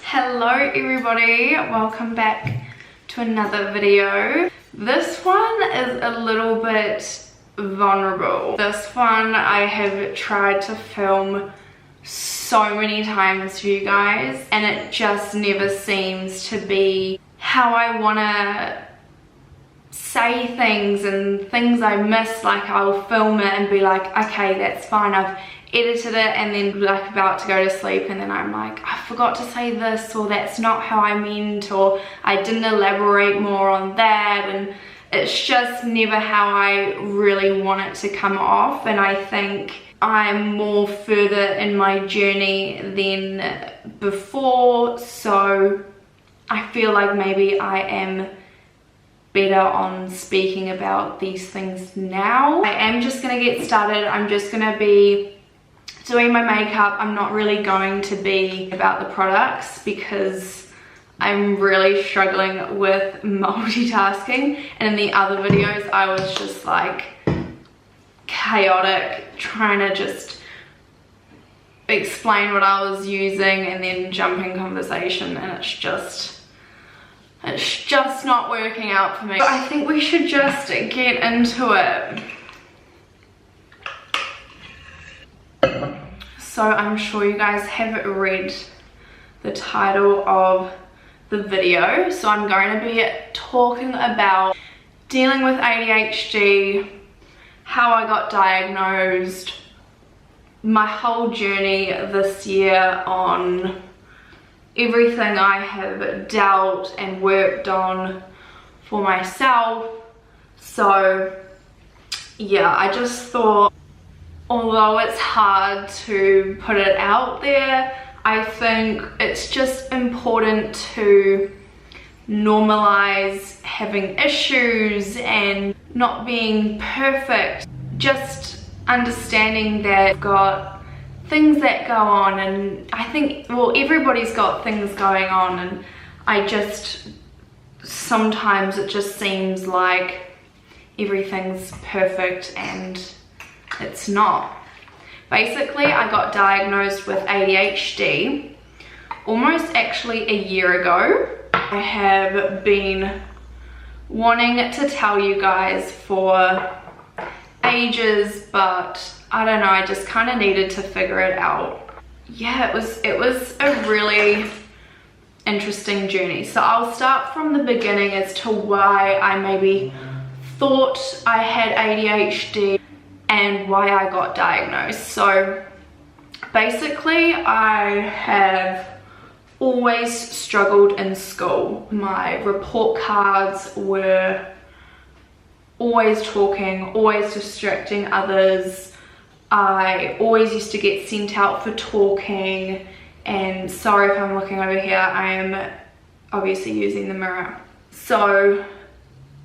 Hello everybody, welcome back to another video. This one is a little bit vulnerable. This one I have tried to film so many times for you guys and it just never seems to be how I want to say things, and things I miss, like I'll film it and be like, okay, that's fine, I've edited it, and then like about to go to sleep and then I'm like, I forgot to say this, or that's not how I meant, or I didn't elaborate more on that, and it's just never how I really want it to come off. And I think I'm more further in my journey than before, so I feel like maybe I am better on speaking about these things now. I am just gonna get started. I'm just gonna be doing my makeup. I'm not really going to be about the products because I'm really struggling with multitasking, and in the other videos I was just like chaotic, trying to just explain what I was using and then jump in conversation, and it's just not working out for me. But I think we should just get into it. So I'm sure you guys have read the title of the video. So I'm going to be talking about dealing with ADHD, how I got diagnosed, my whole journey this year on everything I have dealt and worked on for myself. So yeah, I just thought, although it's hard to put it out there, I think it's just important to normalize having issues and not being perfect. Just understanding that I've got things that go on, and I think, well, everybody's got things going on, and I just, sometimes it just seems like everything's perfect and it's not. Basically, I got diagnosed with ADHD almost actually a year ago. I have been wanting to tell you guys for ages, but I don't know, I just kind of needed to figure it out. Yeah, it was a really interesting journey. So I'll start from the beginning as to why I maybe thought I had ADHD and why I got diagnosed. So basically, I have always struggled in school. My report cards were always talking, always distracting others. I always used to get sent out for talking, and sorry if I'm looking over here, I am obviously using the mirror. So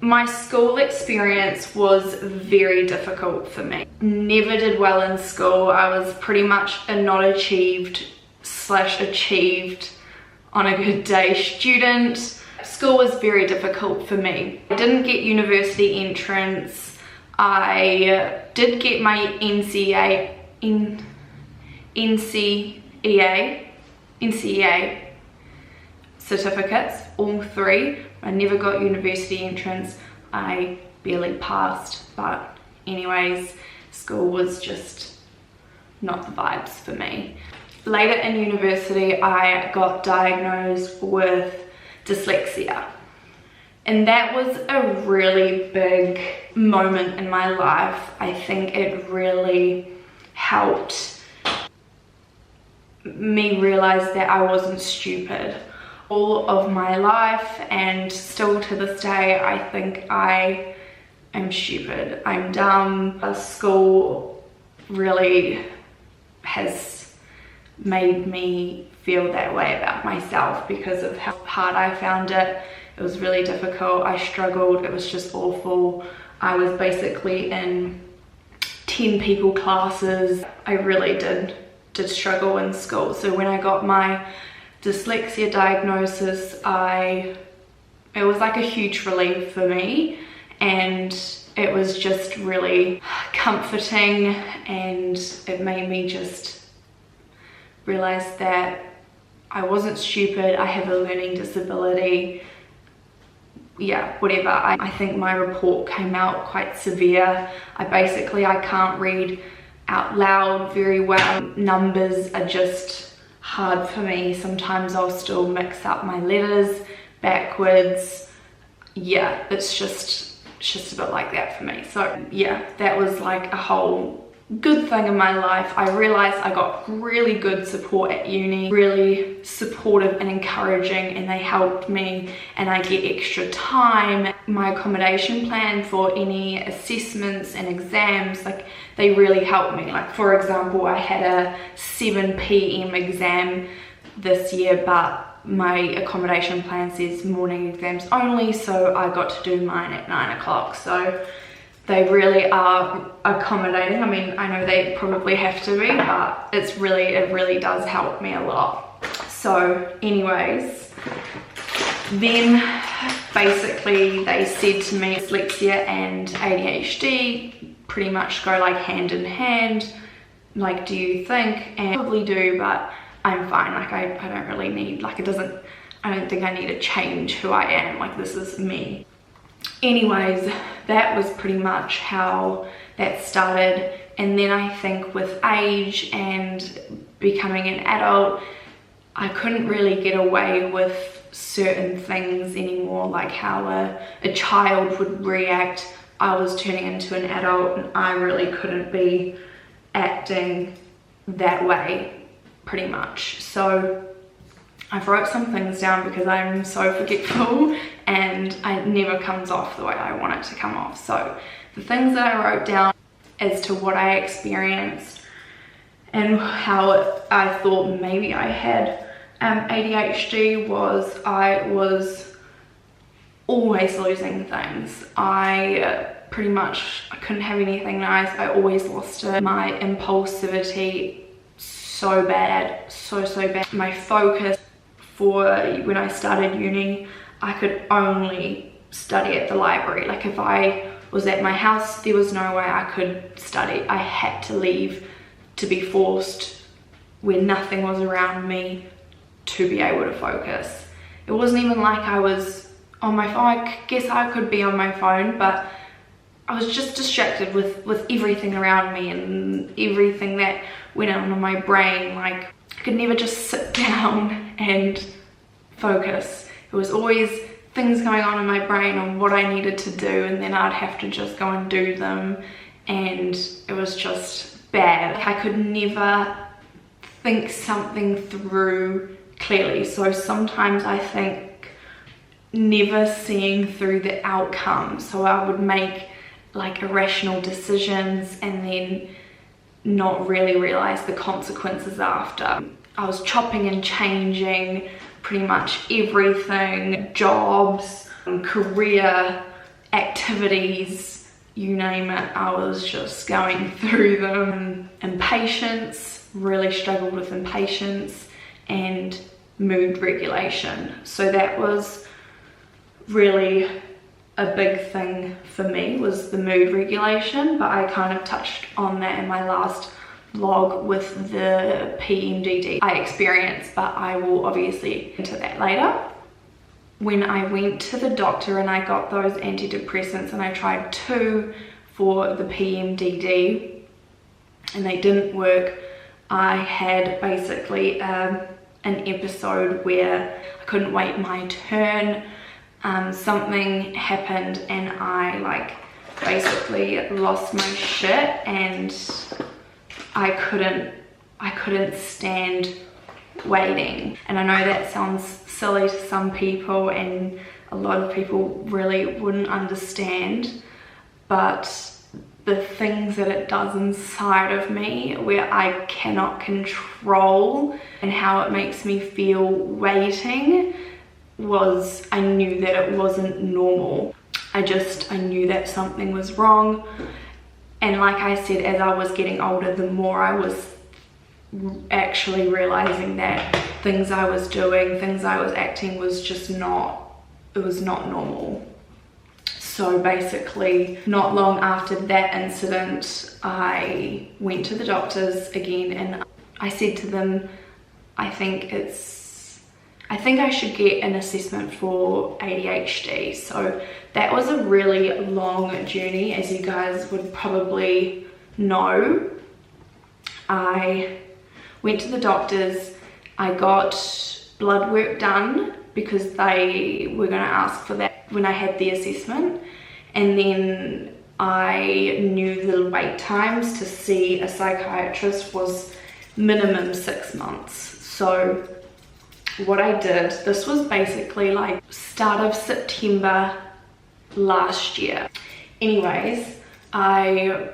my school experience was very difficult for me. Never did well in school. I was pretty much a not achieved / achieved on a good day student. School was very difficult for me. I didn't get university entrance. I did get my NCEA certificates, all three. I never got university entrance. I barely passed, but anyways, school was just not the vibes for me. Later in university, I got diagnosed with dyslexia, and that was a really big moment in my life. I think it really helped me realize that I wasn't stupid. All of my life, and still to this day, I think I am stupid. I'm dumb. School really has made me feel that way about myself because of how hard I found it. It was really difficult. I struggled. It was just awful. I was basically in 10 people classes. I really did struggle in school. So when I got my dyslexia diagnosis, it was like a huge relief for me, and it was just really comforting, and it made me just realize that I wasn't stupid, I have a learning disability, yeah, whatever. I think my report came out quite severe. I can't read out loud very well. Numbers are just hard for me. Sometimes I'll still mix up my letters backwards. Yeah, it's just a bit like that for me. So yeah, that was like a whole good thing in my life. I realized I got really good support at uni, really supportive and encouraging, and they helped me, and I get extra time. My accommodation plan for any assessments and exams, like they really helped me. Like for example, I had a 7 p.m. exam this year, but my accommodation plan says morning exams only, so I got to do mine at 9 o'clock. So they really are accommodating. I mean, I know they probably have to be, but it really does help me a lot. So anyways, then basically they said to me dyslexia and ADHD pretty much go like hand in hand. Like, do you think? And I probably do, but I'm fine. Like I don't really need, like I don't think I need to change who I am. Like this is me. Anyways, that was pretty much how that started. And then I think with age and becoming an adult, I couldn't really get away with certain things anymore, like how a child would react. I was turning into an adult and I really couldn't be acting that way pretty much. So I've wrote some things down because I'm so forgetful and it never comes off the way I want it to come off. So the things that I wrote down as to what I experienced and how I thought maybe I had ADHD was I was always losing things. I couldn't have anything nice. I always lost it. My impulsivity, so bad, so bad. My focus, for when I started uni, I could only study at the library. Like if I was at my house, there was no way I could study. I had to leave to be forced where nothing was around me to be able to focus. It wasn't even like I was on my phone. I guess I could be on my phone, but I was just distracted with everything around me and everything that went on in my brain. Like I could never just sit down and focus. It was always things going on in my brain on what I needed to do, and then I'd have to just go and do them, and it was just bad. Like I could never think something through clearly. So sometimes I think never seeing through the outcome. So I would make like irrational decisions and then not really realize the consequences after. I was chopping and changing pretty much everything, jobs, career, activities, you name it. I was just going through them. Impatience, really struggled with impatience, and mood regulation. So that was really a big thing for me, was the mood regulation, but I kind of touched on that in my last vlog with the PMDD I experienced, but I will obviously get into that later. When I went to the doctor and I got those antidepressants, and I tried 2 for the PMDD and they didn't work, I had basically an episode where I couldn't wait my turn. Something happened and I like basically lost my shit, and I couldn't stand waiting. And I know that sounds silly to some people and a lot of people really wouldn't understand, but the things that it does inside of me where I cannot control and how it makes me feel waiting was, I knew that it wasn't normal. I knew that something was wrong. And like I said, as I was getting older, the more I was actually realizing that things I was doing, things I was acting was just not, it was not normal. So basically, not long after that incident, I went to the doctors again and I said to them, I think it's I think I should get an assessment for ADHD. So that was a really long journey, as you guys would probably know. I went to the doctors, I got blood work done because they were going to ask for that when I had the assessment, and then I knew the wait times to see a psychiatrist was minimum 6 months. So what I did, this was basically like start of September last year. Anyways, I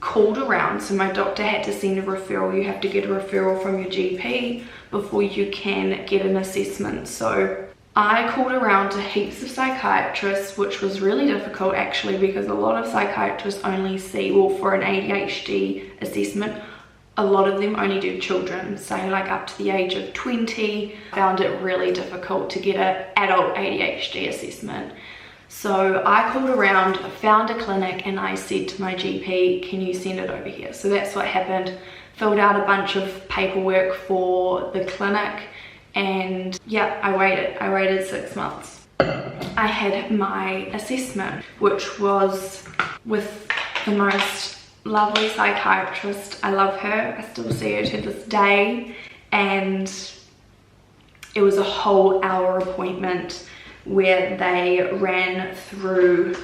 called around, so my doctor had to send a referral. You have to get a referral from your GP before you can get an assessment. So I called around to heaps of psychiatrists, which was really difficult actually, because a lot of psychiatrists only see, well, for an ADHD assessment, a lot of them only do children, so like up to the age of 20. I found it really difficult to get an adult ADHD assessment. So I called around, found a clinic, and I said to my GP, can you send it over here? So that's what happened. Filled out a bunch of paperwork for the clinic, and yeah, I waited 6 months. I had my assessment, which was with the most lovely psychiatrist. I love her, I still see her to this day, and it was a whole hour appointment where they ran through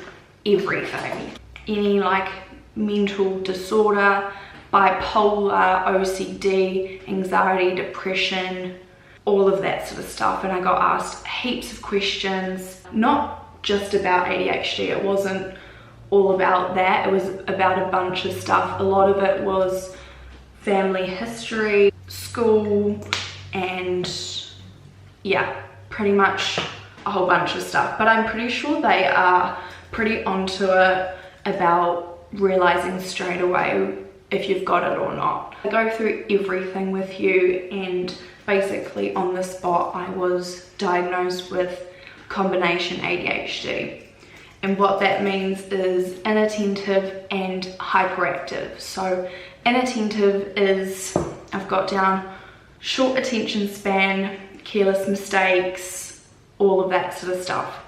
everything. Any like mental disorder, bipolar, OCD, anxiety, depression, all of that sort of stuff. And I got asked heaps of questions, not just about ADHD. It wasn't all about that, it was about a bunch of stuff. A lot of it was family history, school, and yeah, pretty much a whole bunch of stuff. But I'm pretty sure they are pretty onto it about realizing straight away if you've got it or not. I go through everything with you, and basically on the spot I was diagnosed with combination ADHD. And what that means is inattentive and hyperactive. So inattentive is, I've got down short attention span, careless mistakes, all of that sort of stuff.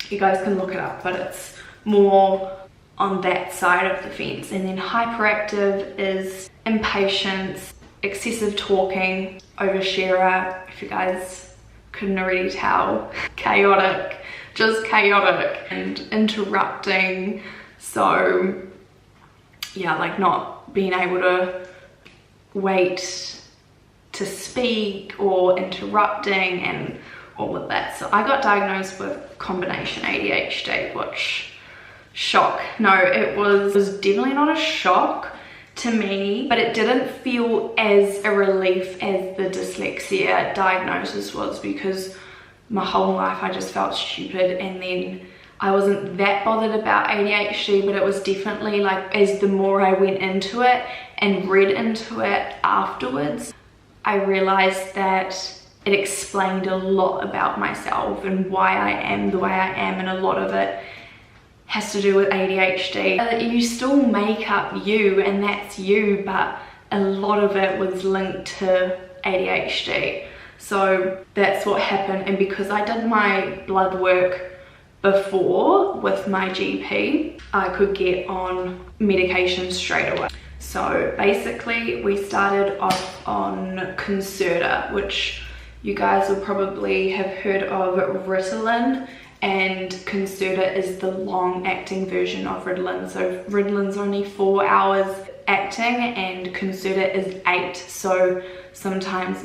You guys can look it up, but it's more on that side of the fence. And then hyperactive is impatience, excessive talking, oversharer, if you guys couldn't already tell, chaotic, just chaotic, and interrupting. So yeah, like not being able to wait to speak or interrupting and all of that. So I got diagnosed with combination ADHD, which shock. No, it was definitely not a shock to me, but it didn't feel as a relief as the dyslexia diagnosis was, because my whole life I just felt stupid, and then I wasn't that bothered about ADHD, but it was definitely like, as the more I went into it and read into it afterwards, I realized that it explained a lot about myself and why I am the way I am, and a lot of it has to do with ADHD. You still make up you, and that's you, but a lot of it was linked to ADHD. So that's what happened. And because I did my blood work before with my GP, I could get on medication straight away. So basically we started off on Concerta, which you guys will probably have heard of Ritalin, and Concerta is the long-acting version of Ritalin. So Ritalin's only 4 hours acting and Concerta is 8. So sometimes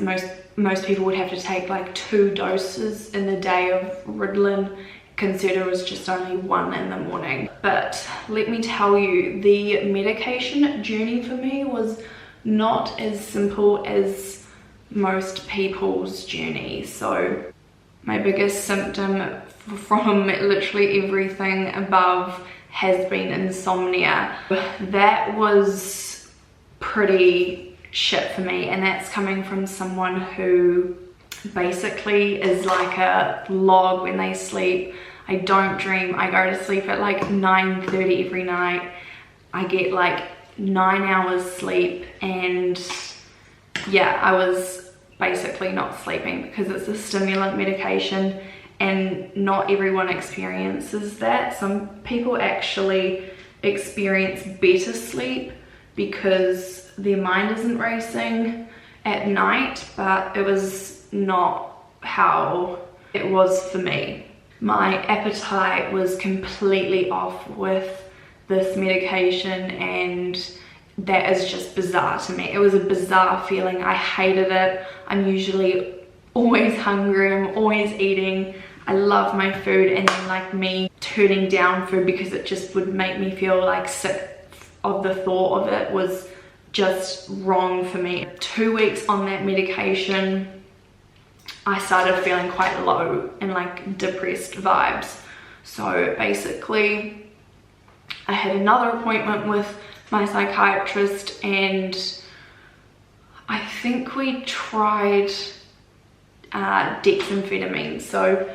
most people would have to take like 2 doses in the day of Ritalin. Concerta was just only 1 in the morning. But let me tell you, the medication journey for me was not as simple as most people's journey. So my biggest symptom from literally everything above has been insomnia. That was pretty shit for me, and that's coming from someone who basically is like a log when they sleep. I don't dream. I go to sleep at like 9:30 every night. I get like 9 hours sleep, and yeah, I was basically not sleeping, because it's a stimulant medication and not everyone experiences that. Some people actually experience better sleep because their mind isn't racing at night, but it was not how it was for me. My appetite was completely off with this medication, and that is just bizarre to me. It was a bizarre feeling. I hated it. I'm usually always hungry, I'm always eating. I love my food, and then like me turning down food because it just would make me feel like sick of the thought of it was just wrong for me. 2 weeks on that medication, I started feeling quite low and like depressed vibes. So basically I had another appointment with my psychiatrist, and I think we tried dexamphetamine. So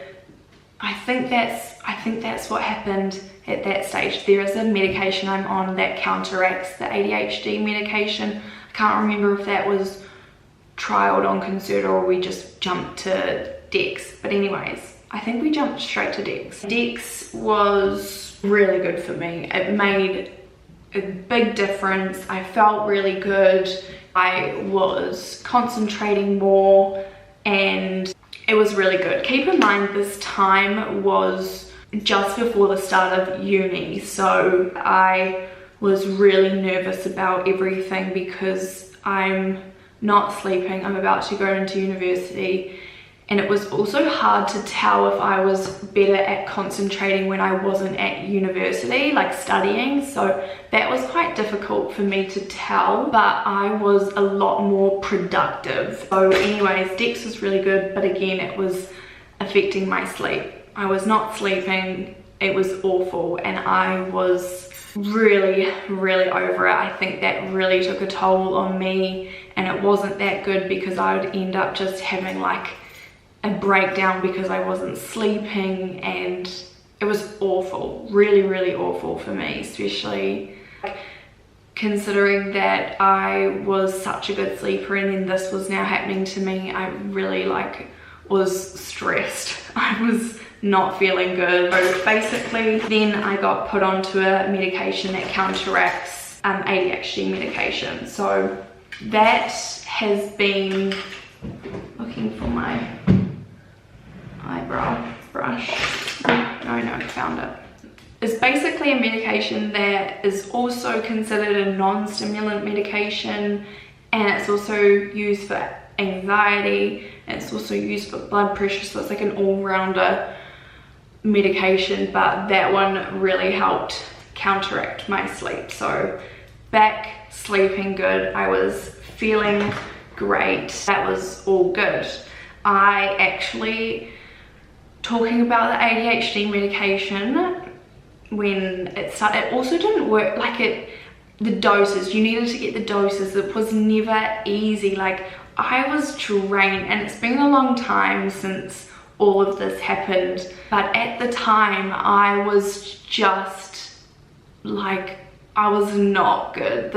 I think that's what happened at that stage. There is a medication I'm on that counteracts the ADHD medication. I can't remember if that was trialed on Concerta or we just jumped to Dex, but anyways, I think we jumped straight to Dex. Dex was really good for me. It made a big difference. I felt really good. I was concentrating more, and it was really good. Keep in mind, this time was just before the start of uni, so I was really nervous about everything because I'm not sleeping. I'm about to go into university, and it was also hard to tell if I was better at concentrating when I wasn't at university, like studying. So that was quite difficult for me to tell, but I was a lot more productive. So anyways, Dex was really good, but again, it was affecting my sleep. I was not sleeping. It was awful, and I was really over it. I think that really took a toll on me, and it wasn't that good because I would end up just having like a breakdown because I wasn't sleeping, and it was awful, really awful for me, especially considering that I was such a good sleeper and then this was now happening to me. I really was stressed. I was not feeling good. So basically then I got put onto a medication that counteracts ADHD medication. So that has been, looking for my eyebrow brush, no, found it. It's basically a medication that is also considered a non-stimulant medication, and it's also used for anxiety, and it's also used for blood pressure, so it's like an all-rounder medication, but that one really helped counteract my sleep. So back sleeping good, I was feeling great, that was all good. I actually, talking about the ADHD medication, when it started, it also didn't work, the doses, you needed to get the doses, it was never easy. Like, I was drained, and it's been a long time since all of this happened, but at the time I was just like, I was not good.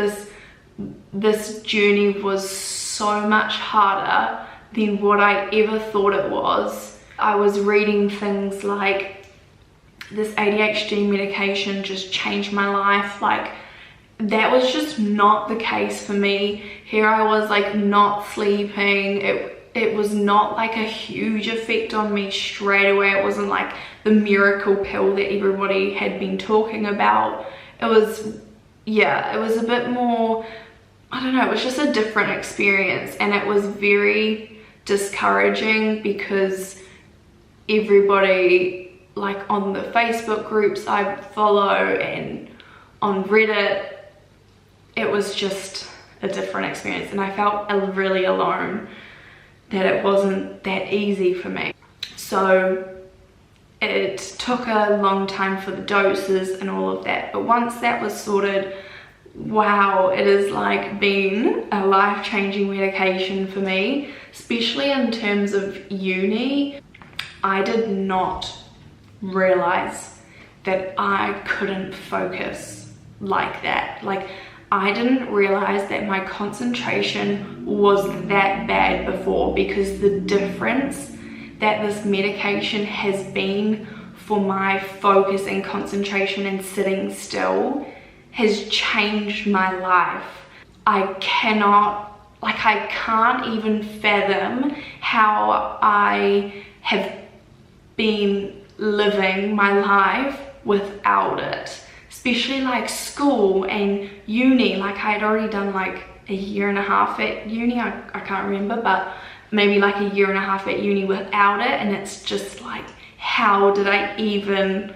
This journey was so much harder than what I ever thought it was. I was reading things like, this ADHD medication just changed my life. Like, that was just not the case for me. Here I was like not sleeping. It was not like a huge effect on me straight away. It wasn't like the miracle pill that everybody had been talking about. It was, yeah, it was a bit more, I don't know, it was just a different experience, and it was very discouraging because everybody, like on the Facebook groups I follow and on Reddit, it was just a different experience, and I felt really alone, that it wasn't that easy for me. So it took a long time for the doses and all of that, but once that was sorted, wow, it has like been a life-changing medication for me, especially in terms of uni. I did not realize that I couldn't focus like that. Like, I didn't realize that my concentration was that bad before, because the difference that this medication has been for my focus and concentration and sitting still has changed my life. I can't even fathom how I have been living my life without it, especially like school and uni. Like I had already done like a year and a half at uni, I can't remember, but maybe like a year and a half at uni without it, and it's just like, how did I even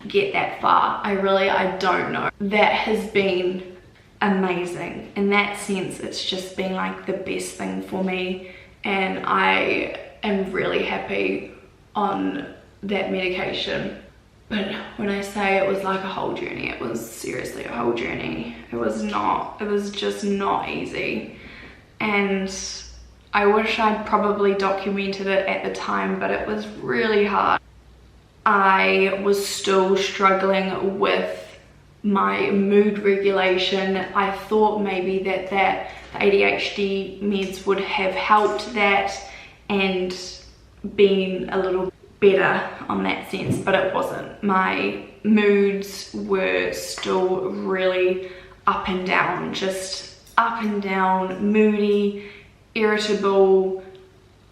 get that far? I don't know. That has been amazing. In that sense, it's just been like the best thing for me, and I am really happy on that medication. But when I say it was like a whole journey, it was seriously a whole journey. It was just not easy, and I wish I'd probably documented it at the time, but it was really hard. I was still struggling with my mood regulation. I thought maybe that the ADHD meds would have helped that and been a little better on that sense, but it wasn't. My moods were still really up and down, just up and down, moody, irritable,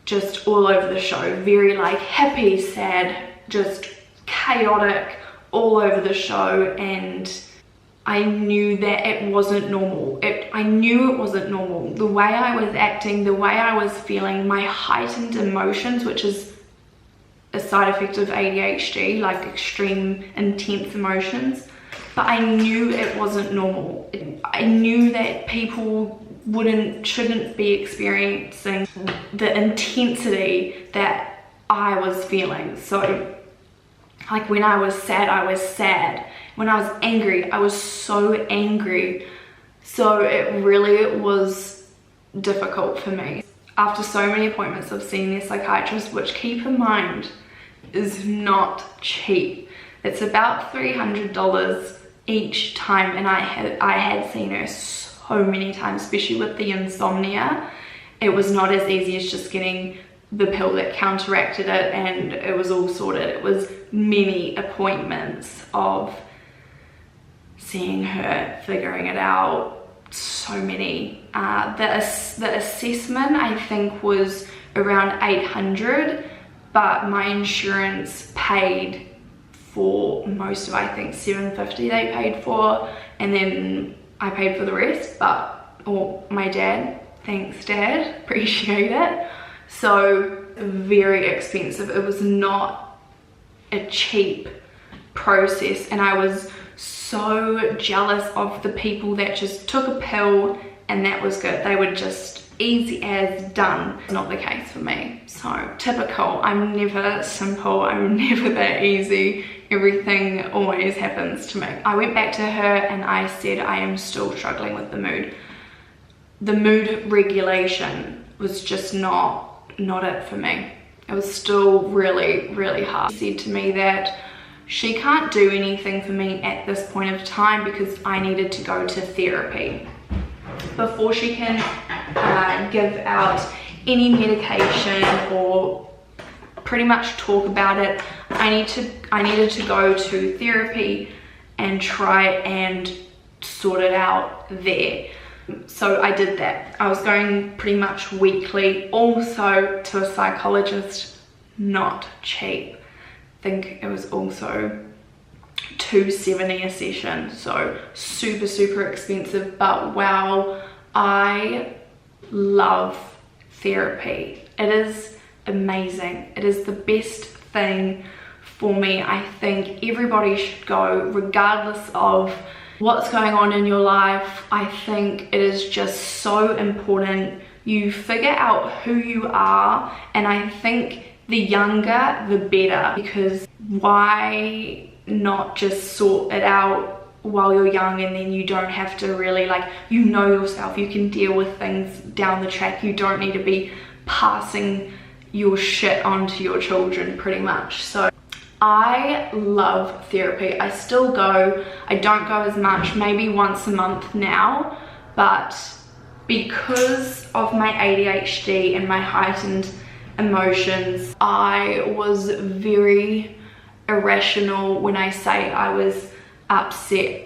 just all over the show. Very like happy, sad, just chaotic, all over the show. And I knew that it wasn't normal. I knew it wasn't normal. The way I was acting, the way I was feeling, my heightened emotions, which is a side effect of ADHD, like extreme intense emotions. But I knew it wasn't normal. I knew that people shouldn't be experiencing the intensity that I was feeling. So like when I was sad, I was sad. When I was angry, I was so angry. So it really was difficult for me. After so many appointments of seeing their psychiatrist, which, keep in mind, is not cheap. It's about $300 each time, and I had seen her so many times, especially with the insomnia. It was not as easy as just getting the pill that counteracted it and it was all sorted. It was many appointments of seeing her, figuring it out, so many. The assessment I think was around $800, but my insurance paid for most of, I think $750 they paid for, and then I paid for the rest. Or my dad, thanks Dad, appreciate it. So very expensive. It was not a cheap process, and I was so jealous of the people that just took a pill and that was good. They were just easy as done. It's not the case for me. So typical. I'm never simple. I'm never that easy. Everything always happens to me. I went back to her and I said I am still struggling with the mood. The mood regulation was just not it for me. It was still really, really hard. She said to me that she can't do anything for me at this point of time because I needed to go to therapy. Before she can give out any medication or pretty much talk about it, I needed to go to therapy and try and sort it out there. So I did that. I was going pretty much weekly, also to a psychologist, not cheap. I think it was also $270 a session, so super, super expensive. But wow, I love therapy. It is amazing. It is the best thing for me. I think everybody should go, regardless of what's going on in your life. I think it is just so important you figure out who you are, and I think the younger the better, because why not just sort it out while you're young, and then you don't have to really, like, you know yourself, you can deal with things down the track. You don't need to be passing your shit on to your children pretty much. So I love therapy. I still go. I don't go as much, maybe once a month now, but because of my ADHD and my heightened emotions, I was very irrational. When I say I was upset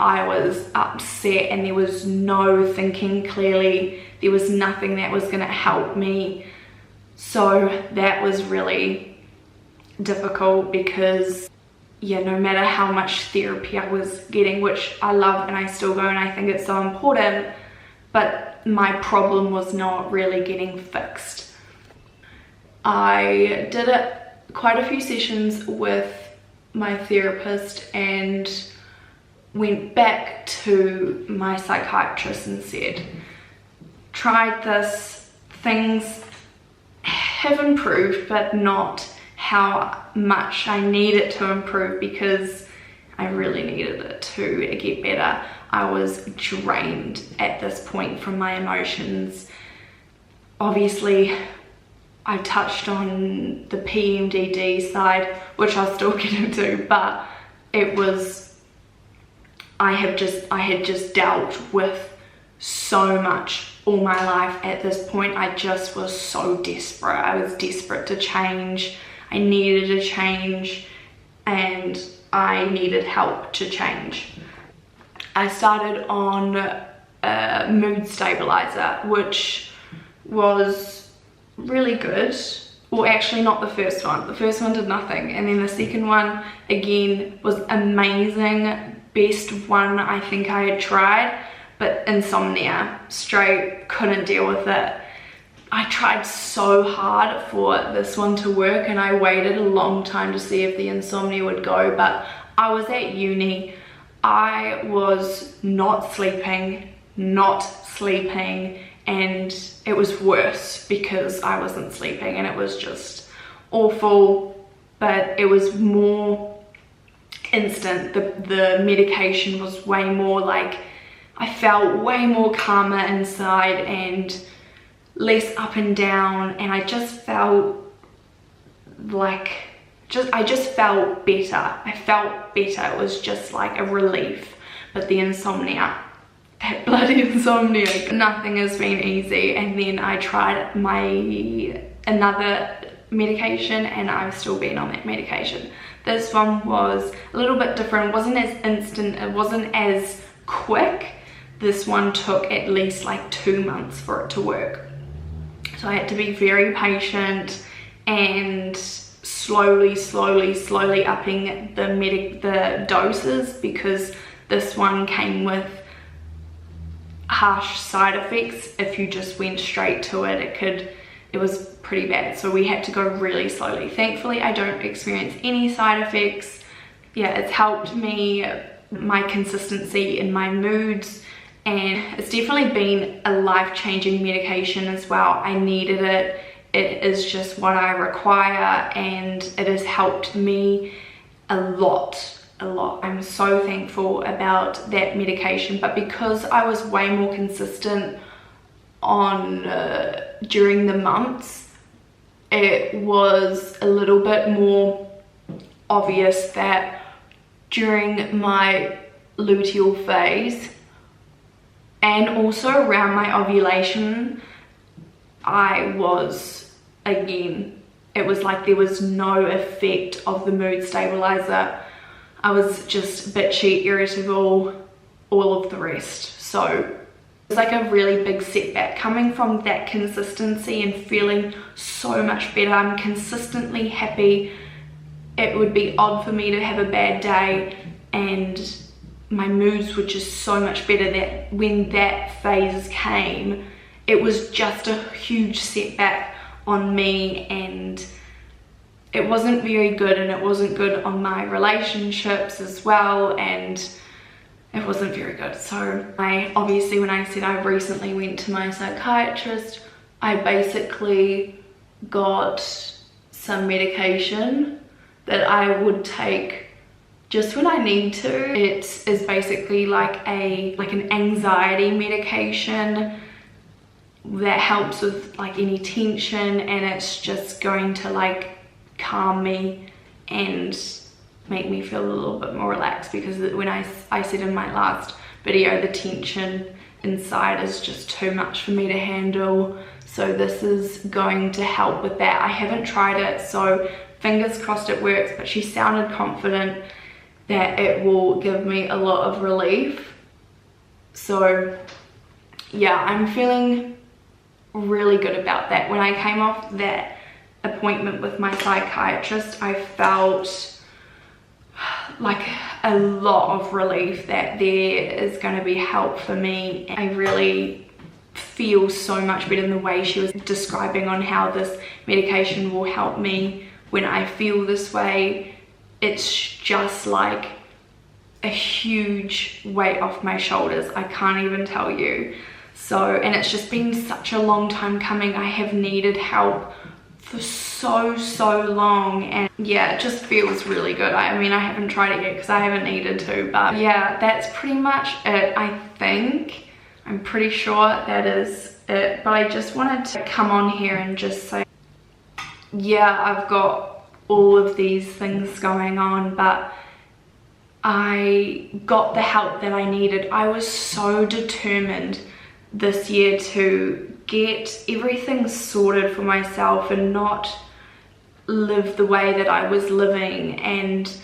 and there was no thinking clearly. There was nothing that was going to help me. So that was really difficult because, yeah, no matter how much therapy I was getting, which I love and I still go and I think it's so important, but my problem was not really getting fixed. I did quite a few sessions with my therapist and went back to my psychiatrist and said, tried this, things have improved, but not how much I need it to improve, because I really needed it to get better. I was drained at this point from my emotions. Obviously, I touched on the PMDD side, which I'll still get into, but it was, I had just dealt with so much all my life at this point. I just was so desperate. I was desperate to change. I needed a change and I needed help to change. I started on a mood stabilizer, which was really good. Well, actually not the first one. The first one did nothing, and then the second one again was amazing. Best one I think I had tried, but insomnia, straight couldn't deal with it. I tried so hard for this one to work and I waited a long time to see if the insomnia would go, but I was at uni. I was not sleeping, and it was worse because I wasn't sleeping, and it was just awful. But it was more instant. The medication was way more like, I felt way more calmer inside and less up and down, and I just felt like, I just felt better. I felt better. It was just like a relief. But the insomnia, that bloody insomnia, nothing has been easy. And then I tried another medication and I've still been on that medication. This one was a little bit different. It wasn't as instant, it wasn't as quick. This one took at least like 2 months for it to work. So I had to be very patient and slowly upping the doses, because this one came with harsh side effects. If you just went straight to it, it was pretty bad. So we had to go really slowly. Thankfully, I don't experience any side effects. Yeah, it's helped me, my consistency in my moods, and it's definitely been a life-changing medication as well. I needed it. It is just what I require, and it has helped me a lot. I'm so thankful about that medication. But because I was way more consistent on during the months, it was a little bit more obvious that during my luteal phase and also around my ovulation, I was, again, it was like there was no effect of the mood stabilizer. I was just bitchy, irritable, all of the rest. So it was like a really big setback coming from that consistency and feeling so much better. I'm consistently happy. It would be odd for me to have a bad day, and my moods were just so much better that when that phase came, it was just a huge setback on me, and it wasn't very good, and it wasn't good on my relationships as well, and it wasn't very good. So obviously when I said I recently went to my psychiatrist, I basically got some medication that I would take just when I need to. It is basically like an anxiety medication that helps with like any tension, and it's just going to like calm me and make me feel a little bit more relaxed, because when I said in my last video, the tension inside is just too much for me to handle. So this is going to help with that. I haven't tried it, so fingers crossed it works, but she sounded confident that it will give me a lot of relief. So yeah, I'm feeling really good about that. When I came off that appointment with my psychiatrist, I felt like a lot of relief that there is going to be help for me. I really feel so much better in the way she was describing on how this medication will help me when I feel this way. It's just like a huge weight off my shoulders. I can't even tell you. So, and it's just been such a long time coming. I have needed help for so long, and yeah, it just feels really good. I mean, I haven't tried it yet because I haven't needed to, but yeah, that's pretty much it. I think I'm pretty sure that is it, but I just wanted to come on here and just say, yeah, I've got all of these things going on, but I got the help that I needed. I was so determined this year to get everything sorted for myself and not live the way that I was living, and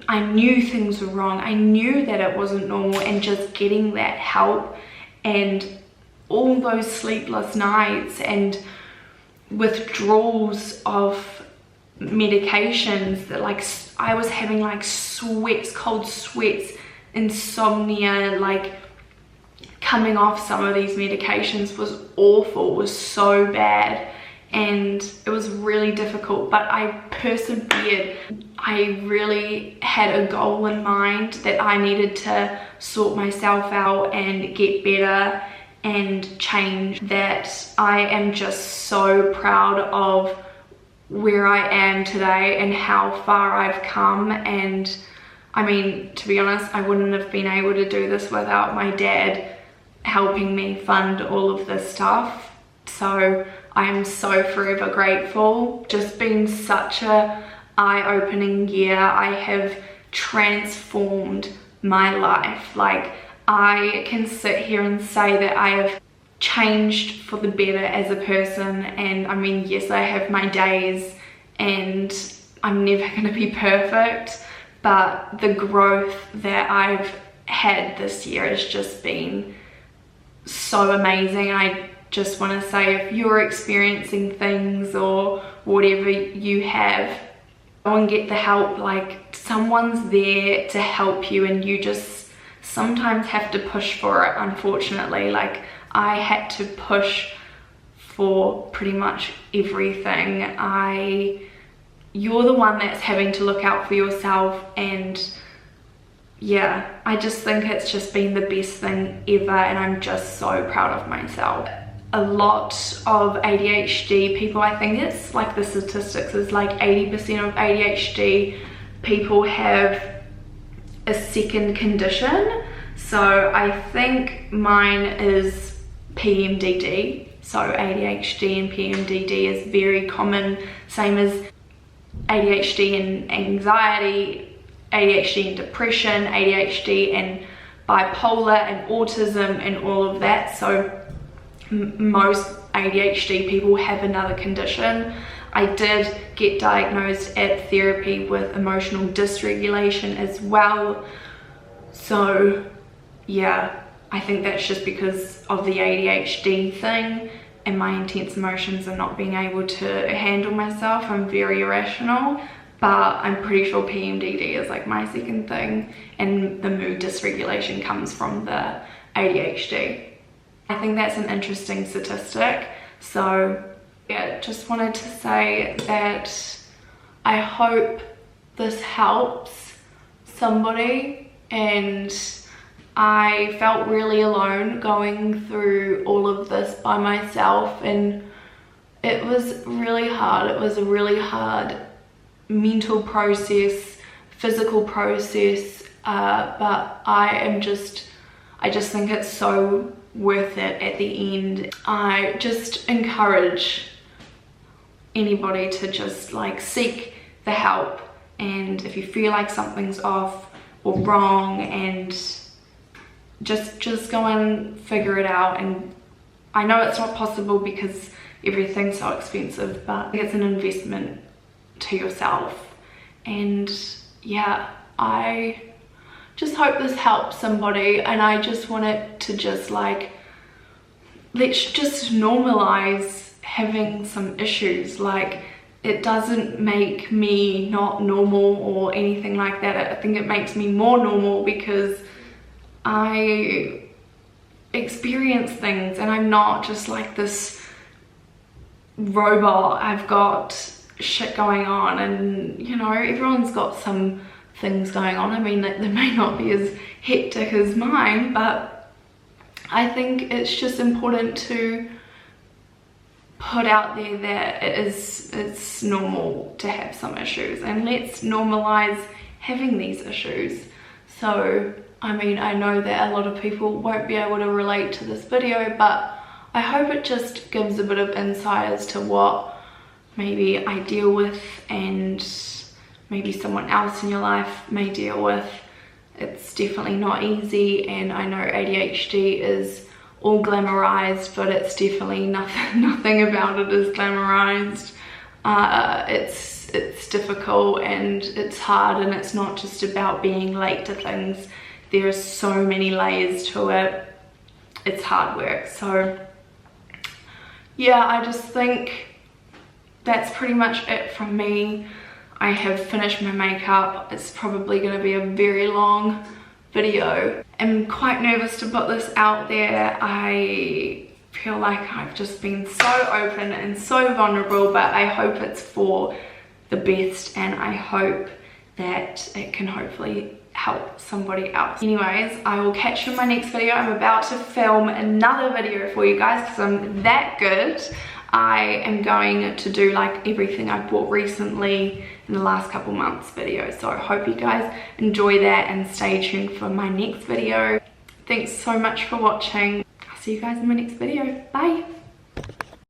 I knew things were wrong. I knew that it wasn't normal, and just getting that help and all those sleepless nights and withdrawals of medications that, like, I was having like sweats, cold sweats, insomnia, like coming off some of these medications was awful, was so bad, and it was really difficult, but I persevered. I really had a goal in mind that I needed to sort myself out and get better and change. That I am just so proud of where I am today and how far I've come. And I mean, to be honest, I wouldn't have been able to do this without my dad helping me fund all of this stuff. So I'm so forever grateful. Just been such a eye-opening year. I have transformed my life. Like, I can sit here and say that I have changed for the better as a person. And I mean, yes, I have my days and I'm never going to be perfect, but the growth that I've had this year has just been so amazing. I just want to say, if you're experiencing things or whatever you have, go and get the help. Like, someone's there to help you, and you just sometimes have to push for it, unfortunately. Like, I had to push for pretty much everything. You're the one that's having to look out for yourself, and yeah, I just think it's just been the best thing ever, and I'm just so proud of myself. A lot of ADHD people, I think it's like the statistics is like 80% of ADHD people have a second condition. So I think mine is PMDD. So ADHD and PMDD is very common, same as ADHD and anxiety, ADHD and depression, ADHD and bipolar and autism and all of that. So most ADHD people have another condition. I did get diagnosed at therapy with emotional dysregulation as well. So yeah, I think that's just because of the ADHD thing and my intense emotions and not being able to handle myself. I'm very irrational, but I'm pretty sure PMDD is like my second thing, and the mood dysregulation comes from the ADHD. I think that's an interesting statistic. So yeah, just wanted to say that I hope this helps somebody, and I felt really alone going through all of this by myself, and it was really hard. It was a really hard mental process, physical process, but I just think it's so worth it at the end. I just encourage anybody to just like seek the help and if you feel like something's off or wrong, and just go and figure it out. And I know it's not possible because everything's so expensive, but it's an investment to yourself. And yeah, I just hope this helps somebody, and I just want it to just like, let's just normalize having some issues. Like, it doesn't make me not normal or anything like that. I think it makes me more normal because I experience things and I'm not just like this robot. I've got shit going on, and you know, everyone's got some things going on. I mean, they may not be as hectic as mine, but I think it's just important to put out there that it's normal to have some issues, and let's normalize having these issues. So I mean, I know that a lot of people won't be able to relate to this video, but I hope it just gives a bit of insight as to what maybe I deal with and maybe someone else in your life may deal with. It's definitely not easy, and I know ADHD is all glamorized, but it's definitely nothing about it is glamorized. It's difficult and it's hard, and it's not just about being late to things. There are so many layers to it. It's hard work. So yeah, I just think that's pretty much it from me. I have finished my makeup. It's probably going to be a very long video. I'm quite nervous to put this out there. I feel like I've just been so open and so vulnerable, but I hope it's for the best, and I hope that it can hopefully help somebody else. Anyways, I will catch you in my next video. I'm about to film another video for you guys because I'm that good. I am going to do like everything I bought recently in the last couple months video. So I hope you guys enjoy that and stay tuned for my next video. Thanks so much for watching. I'll see you guys in my next video. Bye.